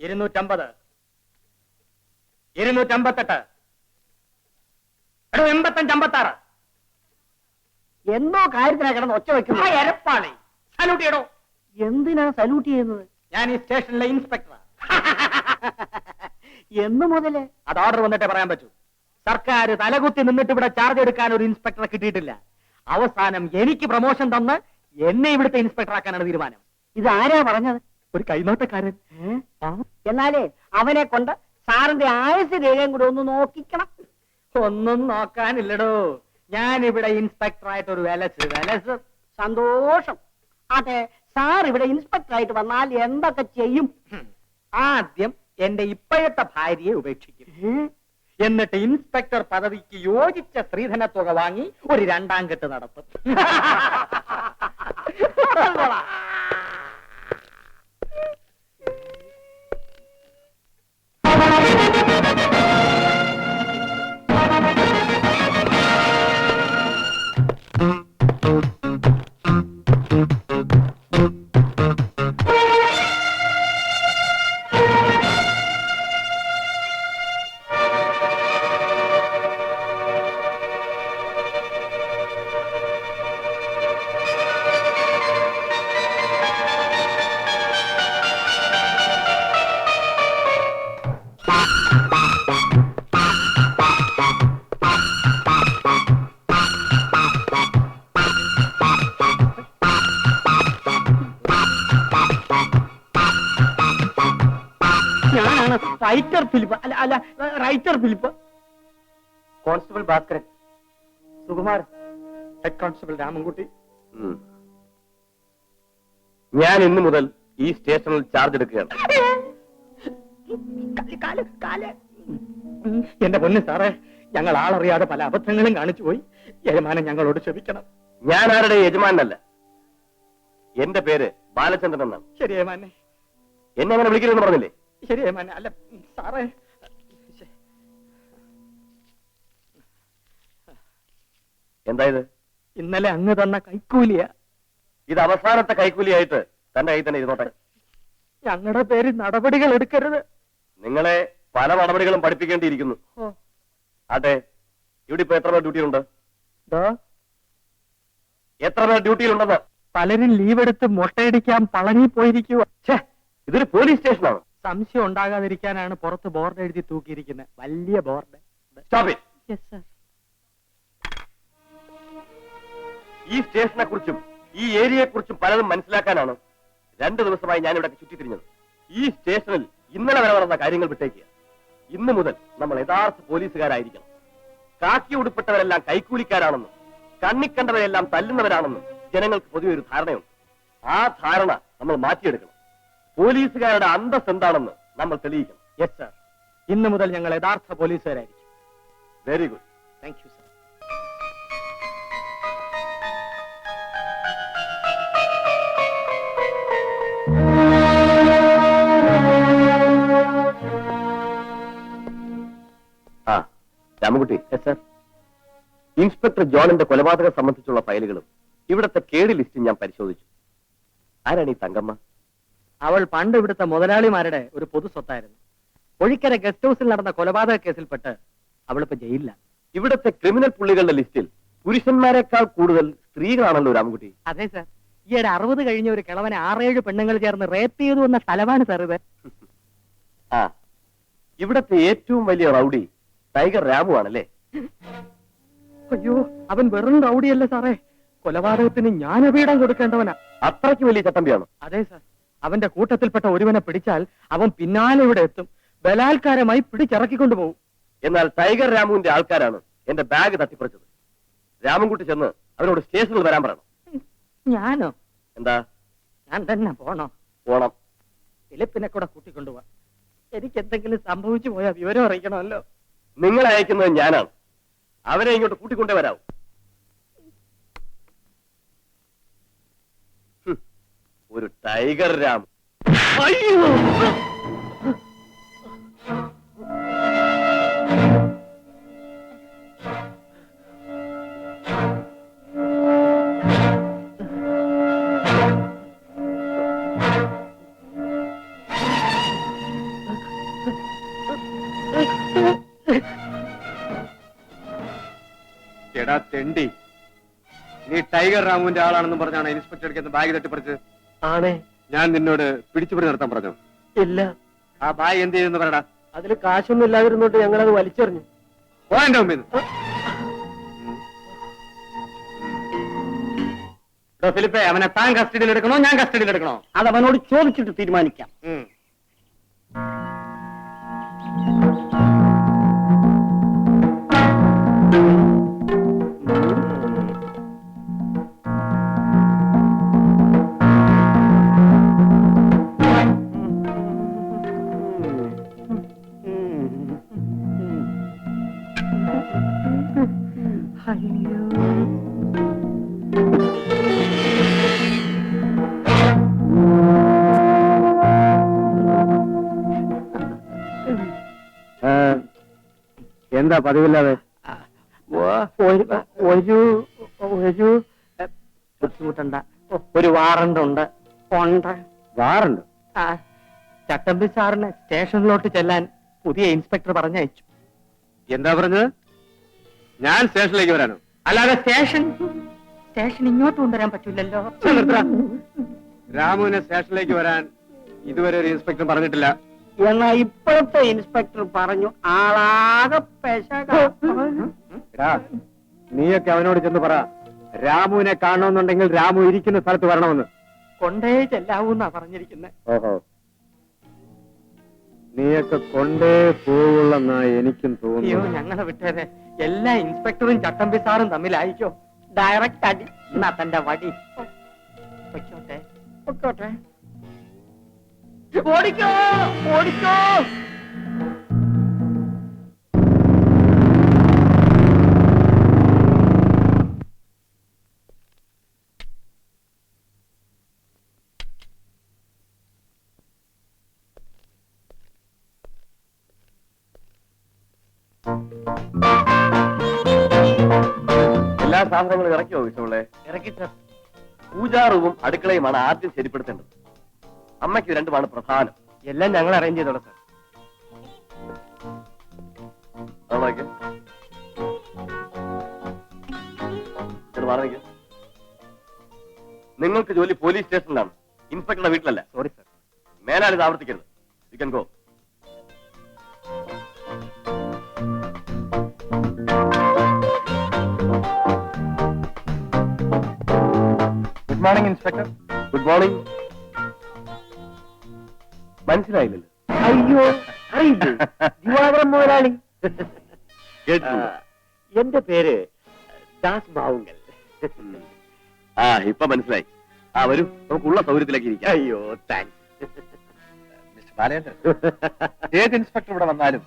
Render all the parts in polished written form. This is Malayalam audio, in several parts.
250, 258, 85, 56. എന്തോ കാര്യത്തിനാ കിടന്ന് ഒച്ച വെക്കുന്നു. എരപ്പാളി സല്യൂട്ട് ചെയ്യടോ. എന്തിനാ സല്യൂട്ട് ചെയ്യുന്നത്? ഞാൻ ഈ സ്റ്റേഷനിലെ ഇൻസ്പെക്ടറാ. എന്ന് മുതലേ? അത് ഓർഡർ വന്നിട്ടേ പറയാൻ പറ്റൂ. സർക്കാർ തലകുത്തി നിന്നിട്ട് ഇവിടെ ചാർജ് എടുക്കാൻ ഒരു ഇൻസ്പെക്ടറെ കിട്ടിയിട്ടില്ല. അവസാനം എനിക്ക് പ്രൊമോഷൻ തന്ന് എന്നെ ഇവിടുത്തെ ഇൻസ്പെക്ടർ ആക്കാനാണ് തീരുമാനം. ഇത് ആരാ പറഞ്ഞത്? ഒരു കൈനോട്ടക്കാരൻ. എന്നാലേ അവനെ കൊണ്ട് സാറിന്റെ ആയുസ് രേഖയും കൂടെ ഒന്ന് നോക്കിക്കണം. ഒന്നും നോക്കാനില്ലടോ. ഞാൻ ഇവിടെ ഇൻസ്പെക്ടറായിട്ട് ഒരു വിലസ്. സന്തോഷം. അതെ, സാർ ഇവിടെ ഇൻസ്പെക്ടർ ആയിട്ട് വന്നാൽ എന്തൊക്കെ ചെയ്യും? ആദ്യം എന്റെ ഇപ്പോഴത്തെ ഭാര്യയെ ഉപേക്ഷിക്കും. എന്നിട്ട് ഇൻസ്പെക്ടർ പദവിക്ക് യോജിച്ച സ്ത്രീധന തുക വാങ്ങി ഒരു 2ാം കെട്ട് നടത്തും. റൈറ്റർ ഫിലിപ്പ്. അല്ല, writer Philip. Constable Bhaskaran. Sukumar. Head constable Ramankutty. ഞാൻ ഇന്നു മുതൽ ഈ സ്റ്റേഷനിൽ ചാർജ് എടുക്കുകയാണ്. എന്റെ പൊന്ന് സാറേ, ഞങ്ങൾ ആളറിയാതെ പല അബദ്ധങ്ങളും കാണിച്ചു പോയി. യജമാനൻ ഞങ്ങളോട് ക്ഷമിക്കണം. ഞാൻ ആരുടെ യജമാനല്ല. എന്റെ പേര് ബാലചന്ദ്രൻ എന്നാണ്. ശരി യജമാനെ. എന്നെ അങ്ങനെ വിളിക്കരുതെന്ന് പറഞ്ഞില്ലേ? ശരി യജമാനെ. അല്ല സാറേ, എന്തായത്? ഇന്നലെ അങ്ങ് തന്ന കൈക്കൂലിയ. ഇത് അവസാനത്തെ കൈക്കൂലിയായിട്ട് തന്റെ കയ്യിൽ തന്നെ ഇരുന്നോട്ടെ. ഞങ്ങളുടെ പേര് നടപടികൾ എടുക്കരുത്. നിങ്ങളെ പല നടപടികളും പഠിപ്പിക്കേണ്ടിയിരിക്കുന്നു. ആട്ടെ, ഇവിടെ ഇപ്പൊ എത്ര പേർ ഡ്യൂട്ടിയിലുണ്ട്? എത്ര പേർ ഡ്യൂട്ടിയിലുണ്ടെന്ന്? പലരും ലീവ് എടുത്ത് മുട്ടയടിക്കാൻ പളനി പോയിരിക്കുക. ഇതൊരു പോലീസ് സ്റ്റേഷനാണ്. സംശയം ഉണ്ടാകാതിരിക്കാനാണ് പുറത്ത് ബോർഡ് എഴുതി തൂക്കിയിരിക്കുന്നത്. വലിയ ബോർഡ്. ഈ സ്റ്റേഷനെ കുറിച്ചും ഈ ഏരിയയെ കുറിച്ചും പലതും മനസ്സിലാക്കാനാണ് 2 ദിവസമായി ഞാൻ ഇവിടെ ചുറ്റിത്തിരിഞ്ഞത്. ഈ സ്റ്റേഷനിൽ ഇന്നലെ വരെ നടന്ന കാര്യങ്ങൾ വിട്ടേക്കുക. ഇന്നു മുതൽ നമ്മൾ യഥാർത്ഥ പോലീസുകാരായിരിക്കണം. കാക്കി ഉടുപ്പിട്ടവരെല്ലാം കൈക്കൂലിക്കാരാണെന്നും കണ്ണിക്കണ്ടവരെല്ലാം തല്ലുന്നവരാണെന്നും ജനങ്ങൾക്ക് പൊതുവെ ഒരു ധാരണയുണ്ട്. ആ ധാരണ നമ്മൾ മാറ്റിയെടുക്കണം. പോലീസുകാരുടെ അന്തസ് എന്താണെന്ന് നമ്മൾ തെളിയിക്കണം. Yes sir. ഇന്നു മുതൽ ഞങ്ങൾ യഥാർത്ഥ പോലീസുകാരായിരിക്കും. Very good. Thank you sir. Ramankutty. Sir. Inspector ജോണിന്റെ കൊലപാതകം സംബന്ധിച്ചുള്ള ഫയലുകളും ഇവിടുത്തെ കേട് ലിസ്റ്റും ഞാൻ പരിശോധിച്ചു. ആരാണ് ഈ തങ്കമ്മ? അവൾ പണ്ട് ഇവിടുത്തെ മുതലാളിമാരുടെ ഒരു പൊതു സ്വത്തായിരുന്നു. ഒഴിക്കര ഗസ്റ്റ് ഹൗസിൽ നടന്ന കൊലപാതക കേസിൽപ്പെട്ട് അവളിപ്പോ ജയിലിലാണ്. ഇവിടുത്തെ ക്രിമിനൽ പുള്ളികളുടെ ലിസ്റ്റിൽ പുരുഷന്മാരെക്കാൾ കൂടുതൽ സ്ത്രീകളാണല്ലോ രാമൻകുട്ടി. അതെ സർ. ഈയിടെ 60 കഴിഞ്ഞ ഒരു കിളവനെ 6-7 പെണ്ണുങ്ങൾ ചേർന്ന് റേപ്പ് ചെയ്തു എന്ന സ്ഥലമാണ് സാർ ഇത്. ആ, ഇവിടത്തെ ഏറ്റവും വലിയ റൗഡി ടൈഗർ രാമു ആണല്ലേ? അയ്യോ, അവൻ വെറും റൗഡിയല്ല സാറേ. കൊലപാതകത്തിന് ജ്ഞാനപീഠം കൊടുക്കേണ്ടവനാ. അത്രയ്ക്ക് വലിയ ചട്ടമ്പിയാണോ? അതെ സാർ. അവന്റെ കൂട്ടത്തിൽപ്പെട്ട ഒരുവനെ പിടിച്ചാൽ അവൻ പിന്നാലെ ഇവിടെ എത്തും. ബലാത്കാരമായി പിടിച്ചിറക്കിക്കൊണ്ടുപോകും. എന്നാൽ ടൈഗർ രാമുവിന്റെ ആൾക്കാരാണ് എന്റെ ബാഗ് തട്ടിപ്പറിച്ചത്. രാമൻകുട്ടി ചെന്ന് അവനോട് സ്റ്റേഷനിൽ വരാൻ പറയണം. ഞാനോ? എന്താ? ഞാൻ തന്നെ പോണോ? പോണം. ഫിലിപ്പിനെ കൂടെ കൂട്ടിക്കൊണ്ടുപോവാ. എനിക്ക് എന്തെങ്കിലും സംഭവിച്ചു പോയാൽ വിവരം അറിയിക്കണമല്ലോ. നിങ്ങളെ അയക്കുന്നത് ഞാനാണ്. അവരെ ഇങ്ങോട്ട് കൂട്ടിക്കൊണ്ടേ വരാവൂ. ഒരു ടൈഗർ രാം. അയ്യോ, തെണ്ടി, നീ ടൈഗർ രാമുവിന്റെ ആളാണെന്നും പറഞ്ഞാണ് ഇൻസ്പെക്ടർക്ക് ബാഗ് തട്ടിപ്പറിച്ചത്. ആണേ. ഞാൻ നിന്നോട് പിടിച്ചുപിടി നിർത്താൻ പറഞ്ഞു. ഇല്ല, ആ ബാഗ് എന്ത് ചെയ്തെന്ന് പറയടാ. അതിൽ കാശൊന്നും ഇല്ലാതിരുന്നോട്ട് ഞങ്ങളത് വലിച്ചെറിഞ്ഞു. പോ എന്റെ മുമ്പിൽ നിന്ന്. ഫിലിപ്പേ, അവനെ താൻ കസ്റ്റഡിയിൽ എടുക്കണോ ഞാൻ കസ്റ്റഡിയിൽ എടുക്കണോ? അത് അവനോട് ചോദിച്ചിട്ട് തീരുമാനിക്കാം. എന്താ പതിവില്ലാതെ? ഒരു ബുദ്ധിമുട്ടണ്ട, ഒരു വാറണ്ട് ഉണ്ട്. വാറുണ്ട്? ചട്ടമ്പി സാറിന് സ്റ്റേഷനിലോട്ട് ചെല്ലാൻ പുതിയ ഇൻസ്പെക്ടർ പറഞ്ഞയച്ചു. എന്താ പറഞ്ഞത്? ഞാൻ സ്റ്റേഷനിലേക്ക് വരാനോ? അല്ലാതെ സ്റ്റേഷൻ ഇങ്ങോട്ട് കൊണ്ടുവരാൻ പറ്റില്ലല്ലോ. രാമുവിനെ സ്റ്റേഷനിലേക്ക് വരാൻ ഇതുവരെ ഒരു ഇൻസ്പെക്ടർ പറഞ്ഞിട്ടില്ല. എന്നാ ഇപ്പോഴത്തെ ഇൻസ്പെക്ടർ പറഞ്ഞു ആളാകെ എടാ, നീയൊക്കെ അവനോട് ചെന്ന് പറ, രാമുവിനെ കാണണമെന്നുണ്ടെങ്കിൽ രാമു ഇരിക്കുന്ന സ്ഥലത്ത് വരണമെന്ന്. കൊണ്ടേ ചെല്ലാവൂന്നാ പറഞ്ഞിരിക്കുന്നത്. ഓഹോ, നീയൊക്കെ കൊണ്ടേ പോവുള്ളെന്നാ എനിക്കും അയ്യോ, തോന്നുന്നു. ഞങ്ങളെ വിട്ടേരെ. എല്ലാ ഇൻസ്പെക്ടറും ചട്ടമ്പി സാറും തമ്മിലായിക്കോ. ഡയറക്റ്റ് അടി. എന്നാ തന്റെ വടി വെച്ചോട്ടെ. പൊക്കോട്ടെ. ഓടിക്കോ ഓടിക്കോ. എല്ലാ സാധനങ്ങളും ഇറക്കിയോ വിഷമുള്ളേ? ഇറക്കി സാർ. പൂജാ റൂമും അടുക്കളയുമാണ് ആദ്യം ശരിപ്പെടുത്തേണ്ടത്. അമ്മയ്ക്ക് രണ്ടുമാണ് പ്രധാനം. എല്ലാം ഞങ്ങൾ അറേഞ്ച് ചെയ്തോളാം സാർ. അവിടേക്ക് പറഞ്ഞേക്ക്. നിങ്ങൾക്ക് ജോലി പോലീസ് സ്റ്റേഷനിലാണ്, ഇൻസ്പെക്ടറുടെ വീട്ടിലല്ല. Sorry sir. മേലാൽ ഇത് ആവർത്തിക്കരുത്. You can go. Good morning inspector. Good morning. മനസ്സിലായില്ലല്ലോ. അയ്യോ, അറിയില്ലേ? ദിവാകരൻ മുതലാളി. കേട്ടിട്ടുണ്ടോ? എന്റെ പേര് ദാസ് ബാവുങ്കൽ. ആ, ഇപ്പൊ മനസ്സിലായി. ആ, വരൂ, നമുക്കുള്ള സൗകര്യത്തിലേക്ക് ഇരിക്കാം. അയ്യോ, താങ്ക്സ്. മിസ്റ്റർ ബാലേന്ദ്രൻ, ഏത് ഇൻസ്പെക്ടർ ഇവിടെ വന്നാലും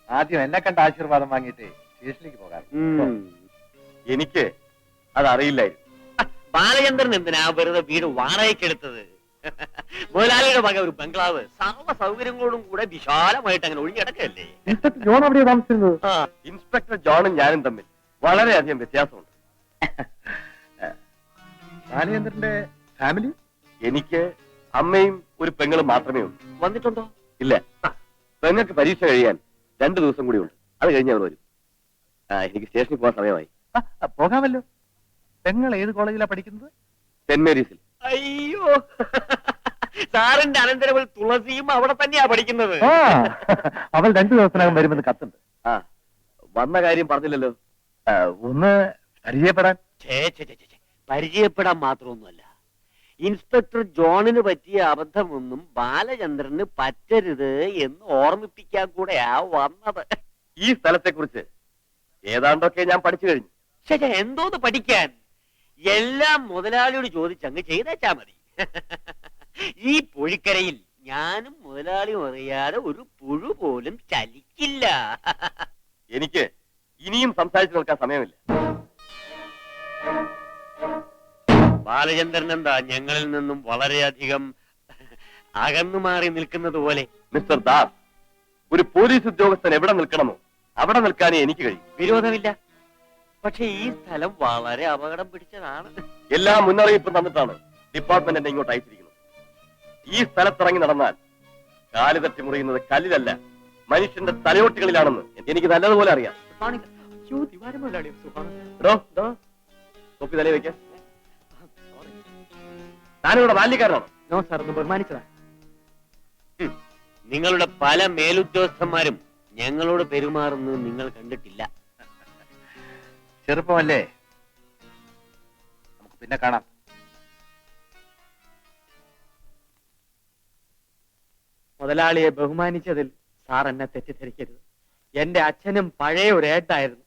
ആദ്യം എന്നെ കണ്ട ആശീർവാദം വാങ്ങിയിട്ട് സ്റ്റേഷനിലേക്ക് പോകാം. എനിക്ക് അതറിയില്ലായിരുന്നു. ബാലചന്ദ്രൻ എന്തിനാ വെറുതെ വീട് വാടകയ്ക്കെടുത്തത്? മുതലാളിയുടെ വക ഒരു ബംഗ്ലാവ് സർവ്വ സൗകര്യങ്ങളോടും കൂടെ വിശാലമായിട്ട് അങ്ങനെ ഒഴിഞ്ഞടക്കല്ലേ. ഇൻസ്പെക്ടർ ജോൺ എവിടെയാ താമസിച്ചിരുന്നത്? ഇൻസ്പെക്ടർ ജോണും ഞാനും തമ്മിൽ വളരെയധികം വ്യത്യാസമുണ്ട്. ബാലചന്ദ്രന്റെ ഫാമിലി? എനിക്ക് അമ്മയും ഒരു പെങ്ങളും മാത്രമേ ഉള്ളൂ. വന്നിട്ടുണ്ടോ? ഇല്ല, പെങ്ങൾക്ക് പരീക്ഷ കഴിയാൻ 2 ദിവസം കൂടി ഉണ്ട്. അത് കഴിഞ്ഞ് അവർ വരും. എനിക്ക് സ്റ്റേഷനിൽ പോകാൻ സമയമായി. പോകാമല്ലോ. പെങ്ങൾ ഏത് കോളേജിലാണ് പഠിക്കുന്നത്? സെന്റ് മേരീസിൽ. അയ്യോ, സാറിന്റെ അനന്തരവൾ തുളസിയും അവിടെ തന്നെയാ പഠിക്കുന്നത്. അവൾ 2 ദിവസത്തിനകം വരുമെന്ന് കത്തുണ്ട്. ആ, വന്ന കാര്യം പറഞ്ഞില്ലല്ലോ. ഒന്ന് പരിചയപ്പെടാൻ. ഛേ, പരിചയപ്പെടാൻ മാത്രമൊന്നുമല്ല, ഇൻസ്പെക്ടർ ജോണിന് പറ്റിയ അബദ്ധമൊന്നും ബാലചന്ദ്രന് പറ്റരുത് എന്ന് ഓർമ്മിപ്പിക്കാൻ കൂടെയാ വന്നത്. ഈ സ്ഥലത്തെ കുറിച്ച് ഏതാണ്ടൊക്കെ ഞാൻ പഠിച്ചു കഴിഞ്ഞു. ശരി, എന്തോന്ന് പഠിക്കാൻ? എല്ലാം മുതലാളിയോട് ചോദിച്ചങ്ങ് ചെയ്തേച്ചാ മതി. ഈ പുഴിക്കരയിൽ ഞാനും മുതലാളിയും അറിയാതെ ഒരു പുഴു പോലും ചലിക്കില്ല. എനിക്ക് ഇനിയും സംസാരിച്ചു നിൽക്കാൻ സമയമില്ല. ബാലചന്ദ്രൻ എന്താ ഞങ്ങളിൽ നിന്നും വളരെയധികം അകന്നു മാറി നിൽക്കുന്നത് പോലെ? മിസ്റ്റർ ദാസ്, ഒരു പോലീസ് ഉദ്യോഗസ്ഥൻ എവിടെ നിൽക്കണമോ അവിടെ നിൽക്കാനേ എനിക്ക് കഴിയും. വിരോധമില്ല, പക്ഷെ ഈ സ്ഥലം വളരെ അപകടം പിടിച്ചതാണ്. എല്ലാ മുന്നറിയിപ്പും തന്നിട്ടാണ് ഡിപ്പാർട്ട്മെന്റ് എന്നെ ഇങ്ങോട്ട് അയച്ചിരിക്കുന്നത്. ഈ സ്ഥലത്തിറങ്ങി നടന്നാൽ കാല് തട്ടി മുറിയുന്നത് കല്ലിലല്ല, മനുഷ്യന്റെ തലയോട്ടികളിലാണെന്ന് എനിക്ക് നല്ലതുപോലെ അറിയാം. അയ്യോ ദിവാരം മുതലാളി സുഖമാണ്. എടോ തൊപ്പി തലയിൽ വെക്കാൻ താനിവിടെ ബാല്യക്കാരനാണോ? നോ സാർ, ഒന്ന് ബഹുമാനിച്ചതാ. നിങ്ങളുടെ പല മേലുദ്യോഗസ്ഥന്മാരും ഞങ്ങളോട് പെരുമാറുന്നത് നിങ്ങൾ കണ്ടിട്ടില്ല. ചെറുപ്പമല്ലേ, നമുക്ക് പിന്നെ കാണാം. മുതലാളിയെ ബഹുമാനിച്ചതിൽ സാർ എന്നെ തെറ്റിദ്ധരിക്കരുത്. എന്റെ അച്ഛനും പഴയ ഒരു ഏട്ടായിരുന്നു.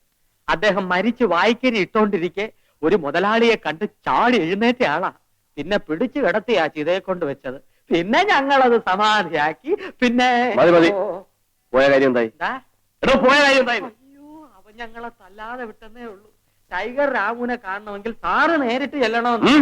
അദ്ദേഹം മരിച്ചു വായിക്കരി ഇട്ടോണ്ടിരിക്കെ ഒരു മുതലാളിയെ കണ്ട് ചാടി എഴുന്നേറ്റ ആളാ. പിന്നെ പിടിച്ചു കിടത്തിയാ ചിതയെ കൊണ്ട് വെച്ചത്. പിന്നെ ഞങ്ങളത് സമാധിയാക്കി. പിന്നെ മതി. പോയ കാര്യം എന്തായി? എന്താ? എടോ പോയ കാര്യം എന്തായി? അയ്യോ, അവൻ ഞങ്ങളെ തല്ലാതെ വിട്ടെന്നേ ഉള്ളൂ. ടൈഗർ രാമുവിനെ കാണണമെങ്കിൽ സാറ് നേരിട്ട് ചെല്ലണമെന്ന്.